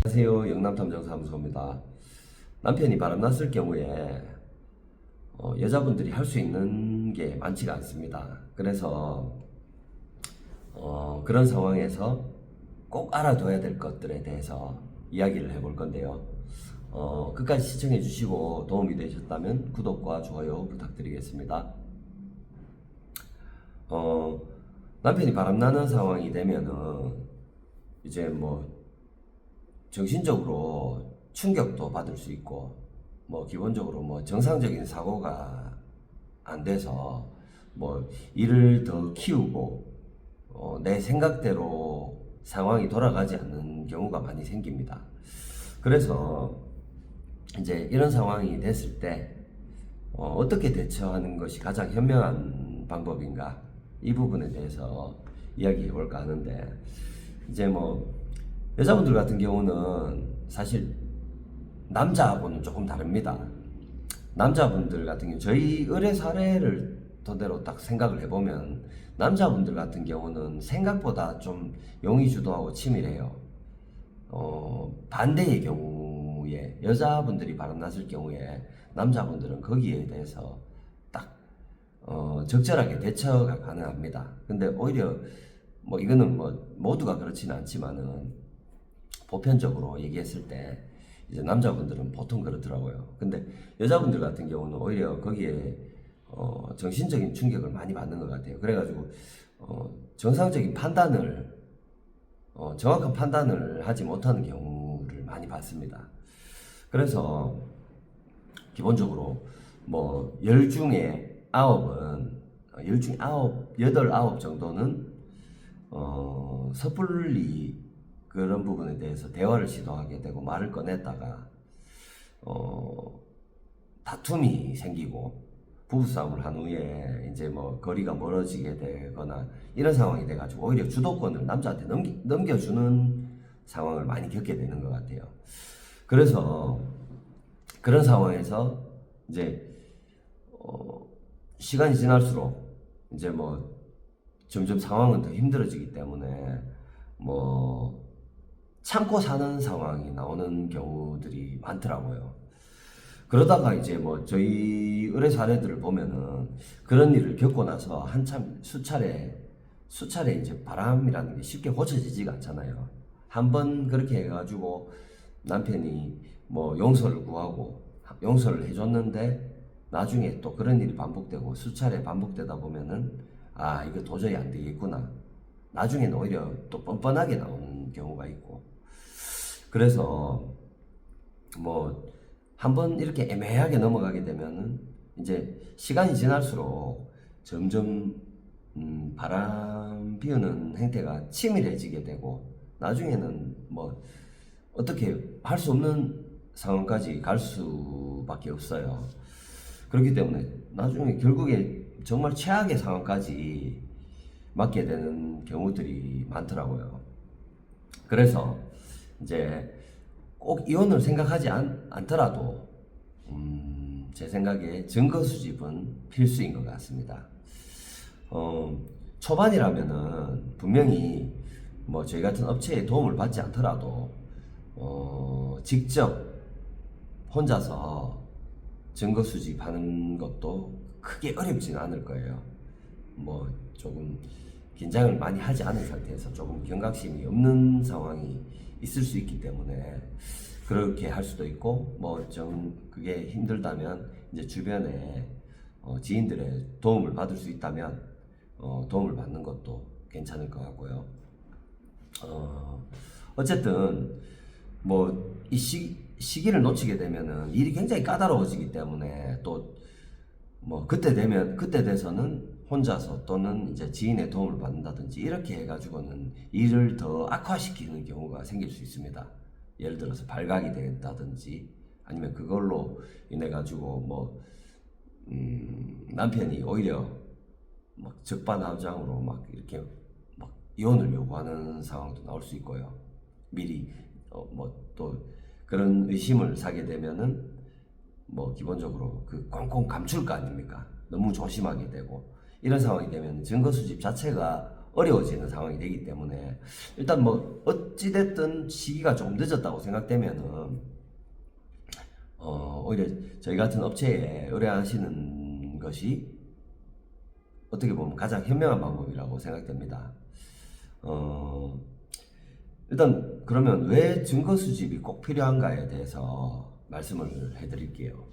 안녕하세요. 영남탐정사무소입니다. 남편이 바람났을 경우에 여자분들이 할 수 있는 게 많지가 않습니다. 그래서 그런 상황에서 꼭 알아둬야 될 것들에 대해서 이야기를 해볼 건데요. 끝까지 시청해 주시고 도움이 되셨다면 구독과 좋아요 부탁드리겠습니다. 남편이 바람나는 상황이 되면은 이제 뭐 정신적으로 충격도 받을 수 있고, 뭐 기본적으로 뭐 정상적인 사고가 안 돼서 뭐 일을 더 키우고 내 생각대로 상황이 돌아가지 않는 경우가 많이 생깁니다. 그래서 이제 이런 상황이 됐을 때 어떻게 대처하는 것이 가장 현명한 방법인가, 이 부분에 대해서 이야기해 볼까 하는데, 이제 뭐 여자분들 같은 경우는 사실 남자하고는 조금 다릅니다. 남자분들 같은 경우 저희 의뢰 사례를 토대로 딱 생각을 해보면 남자분들 같은 경우는 생각보다 좀 용의주도하고 치밀해요. 반대의 경우에 여자분들이 바람났을 경우에 남자분들은 거기에 대해서 딱 적절하게 대처가 가능합니다. 근데 오히려 뭐 이거는 뭐 모두가 그렇지는 않지만은 보편적으로 얘기했을 때 이제 남자분들은 보통 그렇더라고요. 근데 여자분들 같은 경우는 오히려 거기에 정신적인 충격을 많이 받는 것 같아요. 그래가지고 정상적인 판단을 정확한 판단을 하지 못하는 경우를 많이 봤습니다. 그래서 기본적으로 뭐 10 중에 9은 10 중에 9 정도는 섣불리 그런 부분에 대해서 대화를 시도하게 되고 말을 꺼냈다가 다툼이 생기고 부부싸움을 한 후에 이제 뭐 거리가 멀어지게 되거나 이런 상황이 돼가지고 오히려 주도권을 남자한테 넘겨주는 상황을 많이 겪게 되는 것 같아요. 그래서 그런 상황에서 이제 시간이 지날수록 이제 뭐 점점 상황은 더 힘들어지기 때문에 뭐 참고 사는 상황이 나오는 경우들이 많더라고요. 그러다가 이제 뭐 저희 의뢰 사례들을 보면은 그런 일을 겪고 나서 한참 수차례 이제 바람이라는 게 쉽게 고쳐지지가 않잖아요. 한번 그렇게 해가지고 남편이 뭐 용서를 구하고 용서를 해줬는데 나중에 또 그런 일이 반복되고 수차례 반복되다 보면은 아, 이거 도저히 안 되겠구나. 나중에는 오히려 또 뻔뻔하게 나오는 경우가 있고, 그래서 뭐 한번 이렇게 애매하게 넘어가게 되면은 이제 시간이 지날수록 점점 바람 피우는 행태가 치밀해지게 되고 나중에는 뭐 어떻게 할 수 없는 상황까지 갈 수밖에 없어요. 그렇기 때문에 나중에 결국에 정말 최악의 상황까지 맞게 되는 경우들이 많더라고요. 그래서 이제 꼭 이혼을 생각하지 않더라도 제 생각에 증거 수집은 필수인 것 같습니다. 초반이라면은 분명히 뭐 저희 같은 업체의 도움을 받지 않더라도 직접 혼자서 증거 수집하는 것도 크게 어렵지는 않을 거예요. 뭐 조금 긴장을 많이 하지 않은 상태에서 조금 경각심이 없는 상황이 있을 수 있기 때문에 그렇게 할 수도 있고, 뭐 좀 그게 힘들다면 이제 주변에 지인들의 도움을 받을 수 있다면 도움을 받는 것도 괜찮을 것 같고요. 어쨌든 뭐 이 시기를 놓치게 되면은 일이 굉장히 까다로워지기 때문에 또 뭐 그때 돼서는 혼자서 또는 이제 지인의 도움을 받는다든지 이렇게 해가지고는 일을 더 악화시키는 경우가 생길 수 있습니다. 예를 들어서 발각이 된다든지 아니면 그걸로 인해 가지고 뭐 남편이 오히려 막 적반하장으로 막 이렇게 막 이혼을 요구하는 상황도 나올 수 있고요. 미리 뭐 또 그런 의심을 사게 되면은 뭐 기본적으로 그 꽁꽁 감출 거 아닙니까? 너무 조심하게 되고 이런 상황이 되면 증거 수집 자체가 어려워지는 상황이 되기 때문에 일단 뭐 어찌됐든 시기가 좀 늦었다고 생각되면은 오히려 저희 같은 업체에 의뢰하시는 것이 어떻게 보면 가장 현명한 방법이라고 생각됩니다. 일단 그러면 왜 증거 수집이 꼭 필요한가에 대해서 말씀을 해드릴게요.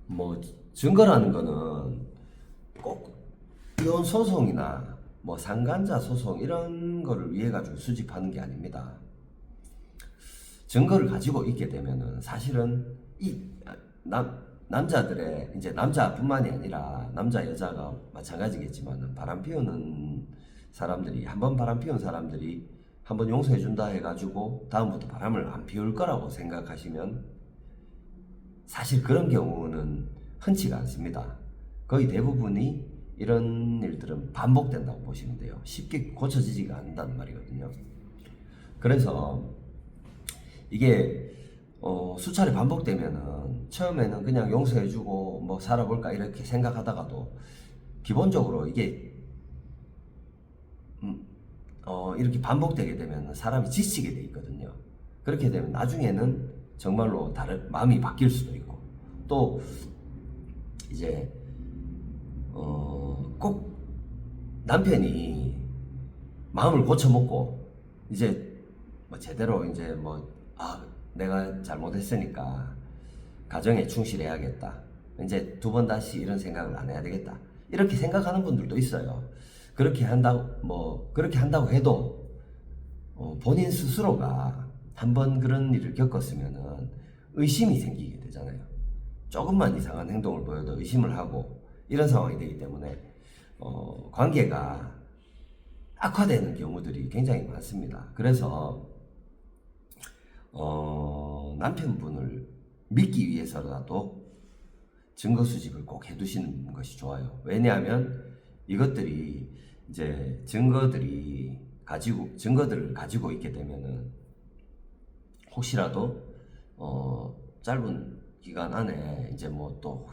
뭐 증거라는 거는 꼭 이혼 소송이나 뭐 상간자 소송 이런 거를 위해 가지고 수집하는 게 아닙니다. 증거를 가지고 있게 되면은 사실은 이 남자들의 이제 남자뿐만이 아니라 남자 여자가 마찬가지겠지만 바람 피우는 사람들이 한번 바람 피운 사람들이 한번 용서해 준다 해가지고 다음부터 바람을 안 피울 거라고 생각하시면 사실 그런 경우는 흔치가 않습니다. 거의 대부분이 이런 일들은 반복된다고 보시면 돼요. 쉽게 고쳐지지가 않는다는 말이거든요. 그래서 이게 수차례 반복되면은 처음에는 그냥 용서해주고 뭐 살아볼까 이렇게 생각하다가도 기본적으로 이게 이렇게 반복되게 되면 사람이 지치게 돼 있거든요. 그렇게 되면 나중에는 정말로 다른 마음이 바뀔 수도 있고 또 이제 꼭 남편이 마음을 고쳐먹고 이제 뭐 제대로 이제 뭐 내가 잘못했으니까 가정에 충실해야겠다. 이제 두 번 다시 이런 생각을 안 해야 되겠다. 이렇게 생각하는 분들도 있어요. 그렇게 한다고 해도 본인 스스로가 한번 그런 일을 겪었으면은 의심이 생기게 되잖아요. 조금만 이상한 행동을 보여도 의심을 하고 이런 상황이 되기 때문에 관계가 악화되는 경우들이 굉장히 많습니다. 그래서 남편분을 믿기 위해서라도 증거 수집을 꼭 해두시는 것이 좋아요. 왜냐하면 이것들이 이제 증거들을 가지고 있게 되면은 혹시라도 짧은 기간 안에 이제 뭐 또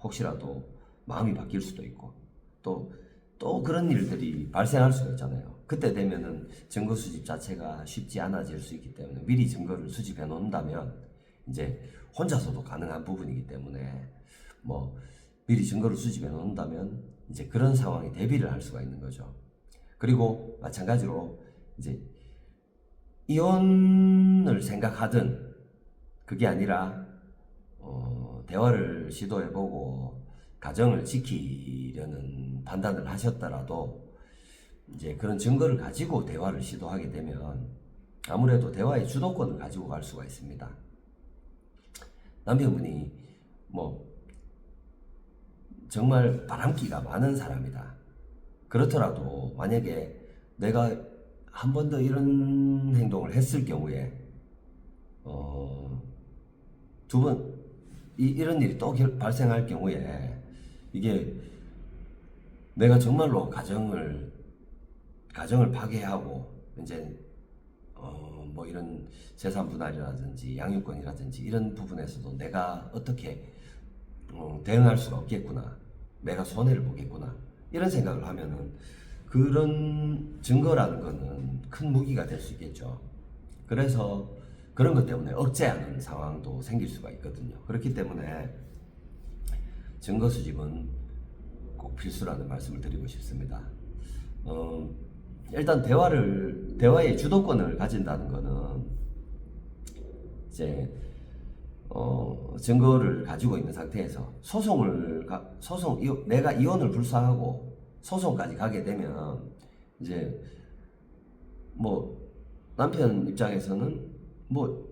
혹시라도 마음이 바뀔 수도 있고 또 그런 일들이 발생할 수가 있잖아요. 그때 되면은 증거 수집 자체가 쉽지 않아질 수 있기 때문에 미리 증거를 수집해 놓는다면 이제 혼자서도 가능한 부분이기 때문에 뭐 미리 증거를 수집해 놓는다면 이제 그런 상황에 대비를 할 수가 있는 거죠. 그리고 마찬가지로 이제 이혼을 생각하든 그게 아니라 대화를 시도해보고 가정을 지키려는 판단을 하셨더라도 이제 그런 증거를 가지고 대화를 시도하게 되면 아무래도 대화의 주도권을 가지고 갈 수가 있습니다. 남편분이 뭐 정말 바람기가 많은 사람이다. 그렇더라도 만약에 내가 한 번 더 이런 행동을 했을 경우에 두 번 이런 일이 또 발생할 경우에 이게 내가 정말로 가정을 파괴하고 이제 뭐 이런 재산 분할이라든지 양육권이라든지 이런 부분에서도 내가 어떻게 대응할 수가 없겠구나, 내가 손해를 보겠구나 이런 생각을 하면은 그런 증거라는 거는 큰 무기가 될 수 있겠죠. 그래서 그런 것 때문에 억제하는 상황도 생길 수가 있거든요. 그렇기 때문에 증거 수집은 꼭 필수라는 말씀을 드리고 싶습니다. 일단 대화의 주도권을 가진다는 거는 이제 증거를 가지고 있는 상태에서 내가 이혼을 불사하고 소송까지 가게 되면 이제 뭐 남편 입장에서는 뭐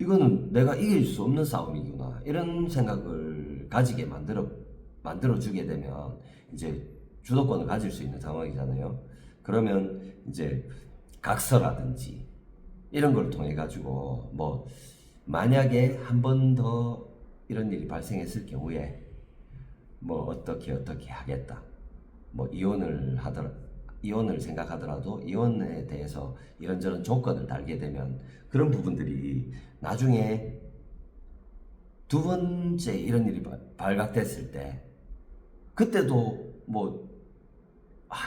이거는 내가 이길 수 없는 싸움이구나 이런 생각을 가지게 만들어 주게 되면 이제 주도권을 가질 수 있는 상황이잖아요. 그러면 이제 각서라든지 이런 걸 통해 가지고 뭐 만약에 한 번 더 이런 일이 발생했을 경우에 뭐 어떻게 하겠다. 뭐 이혼을 생각하더라도 이혼에 대해서 이런저런 조건을 달게 되면 그런 부분들이 나중에 두 번째 이런 일이 발각됐을 때 그때도 뭐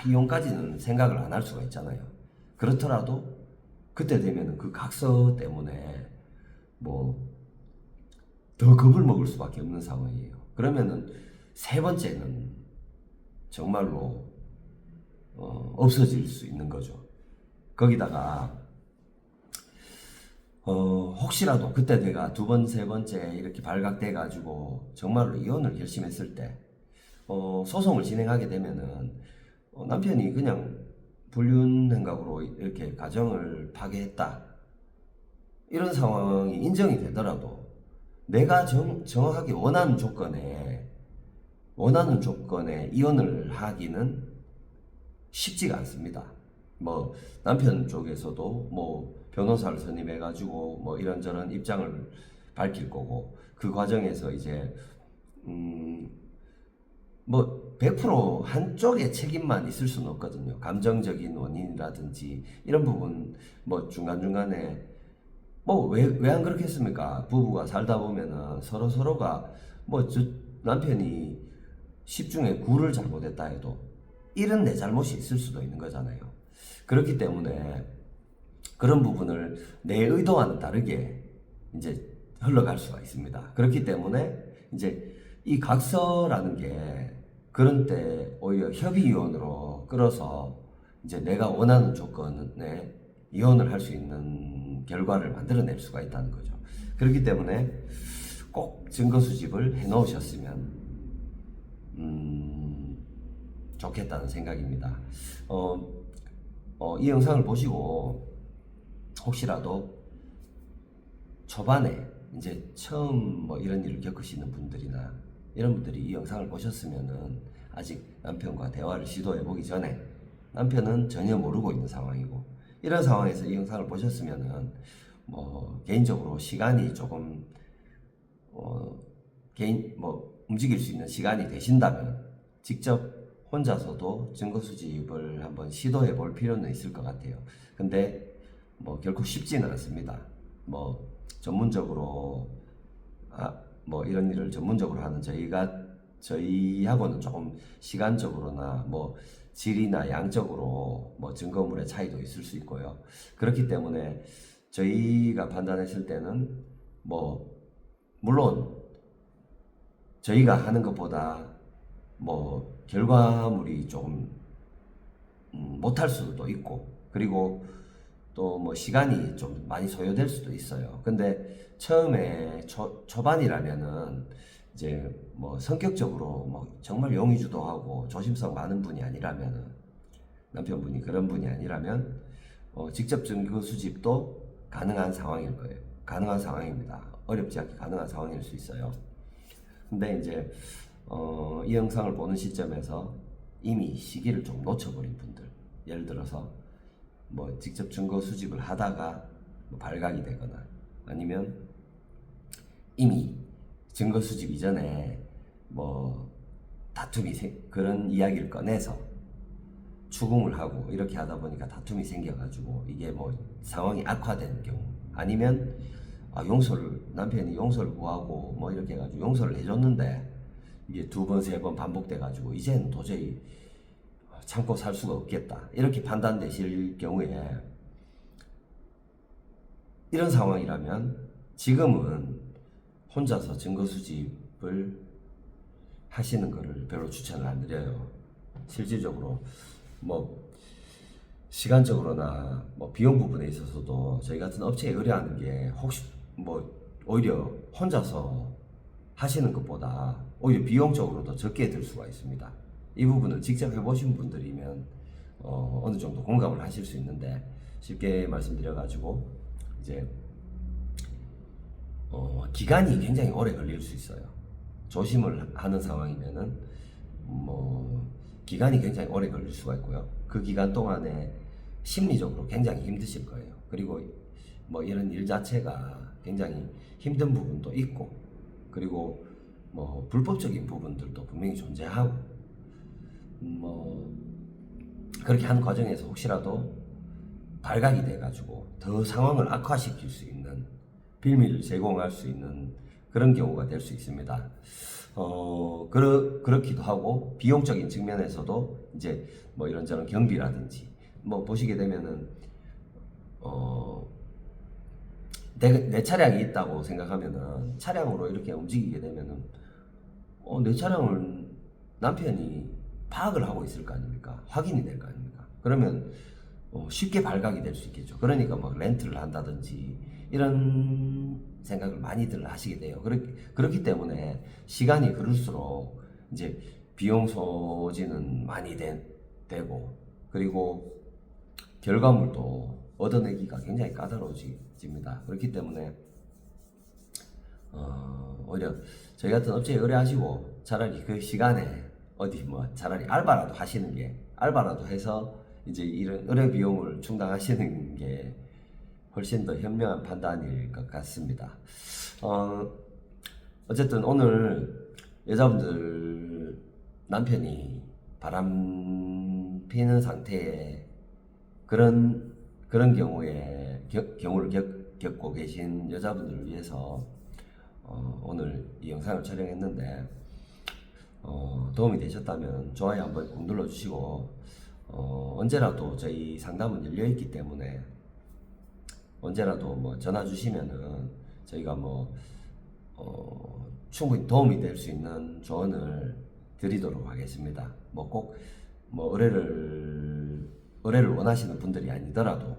이혼까지는 생각을 안 할 수가 있잖아요. 그렇더라도 그때 되면은 그 각서 때문에 뭐 더 겁을 먹을 수밖에 없는 상황이에요. 그러면은 세 번째는 정말로 없어질 수 있는 거죠. 거기다가 혹시라도 그때 내가 두 번, 세 번째 이렇게 발각돼 가지고 정말로 이혼을 결심했을 때 소송을 진행하게 되면은 남편이 그냥 불륜 행각으로 이렇게 가정을 파괴했다 이런 상황이 인정이 되더라도 내가 정확하게 원하는 조건에 이혼을 하기는 쉽지가 않습니다. 뭐 남편 쪽에서도 뭐 변호사를 선임해가지고 뭐 이런저런 입장을 밝힐 거고 그 과정에서 이제 뭐 100% 한쪽의 책임만 있을 수는 없거든요. 감정적인 원인이라든지 이런 부분 뭐 중간중간에 뭐 왜 안 그렇겠습니까? 부부가 살다 보면은 서로가 뭐 저 남편이 10중에 9를 잘못했다 해도 1은 내 잘못이 있을 수도 있는 거잖아요. 그렇기 때문에 그런 부분을 내 의도와는 다르게 이제 흘러갈 수가 있습니다. 그렇기 때문에 이제 이 각서라는 게 그런 때 오히려 협의이혼으로 끌어서 이제 내가 원하는 조건에 이혼을 할 수 있는 결과를 만들어낼 수가 있다는 거죠. 그렇기 때문에 꼭 증거 수집을 해 놓으셨으면 좋겠다는 생각입니다. 이 영상을 보시고 혹시라도 초반에 이제 처음 뭐 이런 일을 겪으시는 분들이나 이런 분들이 이 영상을 보셨으면은 아직 남편과 대화를 시도해 보기 전에 남편은 전혀 모르고 있는 상황이고 이런 상황에서 이 영상을 보셨으면은 뭐 개인적으로 시간이 조금 움직일 수 있는 시간이 되신다면 직접 혼자서도 증거 수집을 한번 시도해 볼 필요는 있을 것 같아요. 근데 뭐 결코 쉽지는 않습니다. 뭐 전문적으로 뭐 이런 일을 전문적으로 하는 저희하고는 조금 시간적으로나 뭐 질이나 양적으로 뭐 증거물의 차이도 있을 수 있고요. 그렇기 때문에 저희가 판단했을 때는 뭐 물론 저희가 하는 것보다 뭐 결과물이 조금 못할 수도 있고 그리고 또 뭐 시간이 좀 많이 소요될 수도 있어요. 근데 처음에 초반이라면은 이제 뭐 성격적으로 뭐 정말 용의주도하고 조심성 많은 분이 아니라면은 남편분이 그런 분이 아니라면 직접 증거 수집도 가능한 상황일 거예요. 가능한 상황입니다. 어렵지 않게 가능한 상황일 수 있어요. 근데 이제 이 영상을 보는 시점에서 이미 시기를 좀 놓쳐버린 분들, 예를 들어서 뭐 직접 증거 수집을 하다가 뭐 발각이 되거나 아니면 이미 증거 수집 이전에 뭐 그런 이야기를 꺼내서 추궁을 하고 이렇게 하다 보니까 다툼이 생겨가지고 이게 뭐 상황이 악화된 경우 아니면 남편이 용서를 구하고 뭐 이렇게 해가지고 용서를 해줬는데 이게 두 번, 세 번 반복돼가지고 이제는 도저히 참고 살 수가 없겠다 이렇게 판단되실 경우에 이런 상황이라면 지금은 혼자서 증거 수집을 하시는 것을 별로 추천을 안 드려요. 실질적으로 뭐 시간적으로나 뭐 비용 부분에 있어서도 저희 같은 업체에 의뢰하는 게 혹시 뭐 오히려 혼자서 하시는 것보다 오히려 비용적으로도 적게 들 수가 있습니다. 이 부분은 직접 해보신 분들이면 어느 정도 공감을 하실 수 있는데 쉽게 말씀드려가지고 이제 기간이 굉장히 오래 걸릴 수 있어요. 조심을 하는 상황이면은 뭐 기간이 굉장히 오래 걸릴 수가 있고요. 그 기간 동안에 심리적으로 굉장히 힘드실 거예요. 그리고 뭐 이런 일 자체가 굉장히 힘든 부분도 있고 그리고 뭐 불법적인 부분들도 분명히 존재하고 뭐 그렇게 하는 과정에서 혹시라도 발각이 돼가지고 더 상황을 악화시킬 수 있는 빌미를 제공할 수 있는 그런 경우가 될 수 있습니다. 그렇기도 하고, 비용적인 측면에서도 이제 뭐 이런저런 경비라든지, 뭐 보시게 되면은, 내 차량이 있다고 생각하면은, 차량으로 이렇게 움직이게 되면은, 내 차량을 남편이 파악을 하고 있을 거 아닙니까? 확인이 될 거 아닙니까? 그러면 쉽게 발각이 될 수 있겠죠. 그러니까 막 렌트를 한다든지 이런 생각을 많이들 하시게 돼요. 그렇기 때문에 시간이 흐를수록 이제 비용 소지는 많이 되고, 그리고 결과물도 얻어내기가 굉장히 까다로워집니다. 그렇기 때문에 오히려 저희 같은 업체에 의뢰하시고 차라리 그 시간에 어디 뭐 차라리 알바라도 하시는 게, 알바라도 해서 이제 이런 의뢰 비용을 충당하시는 게 훨씬 더 현명한 판단일 것 같습니다. 어쨌든 오늘 여자분들 남편이 바람 피는 상태에 그런 경우를 겪고 계신 여자분들을 위해서 오늘 이 영상을 촬영했는데, 도움이 되셨다면 좋아요 한번 꾹 눌러주시고, 언제라도 저희 상담은 열려있기 때문에 언제라도 뭐 전화 주시면은 저희가 뭐 충분히 도움이 될 수 있는 조언을 드리도록 하겠습니다. 뭐 꼭 뭐 의뢰를 원하시는 분들이 아니더라도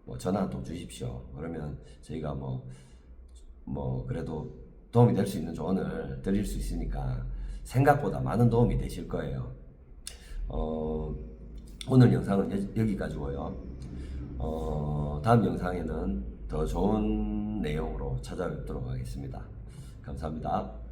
뭐 전화도 주십시오. 그러면 저희가 뭐 그래도 도움이 될 수 있는 조언을 드릴 수 있으니까 생각보다 많은 도움이 되실 거예요. 오늘 영상은 여기까지고요. 다음 영상에는 더 좋은 내용으로 찾아뵙도록 하겠습니다. 감사합니다.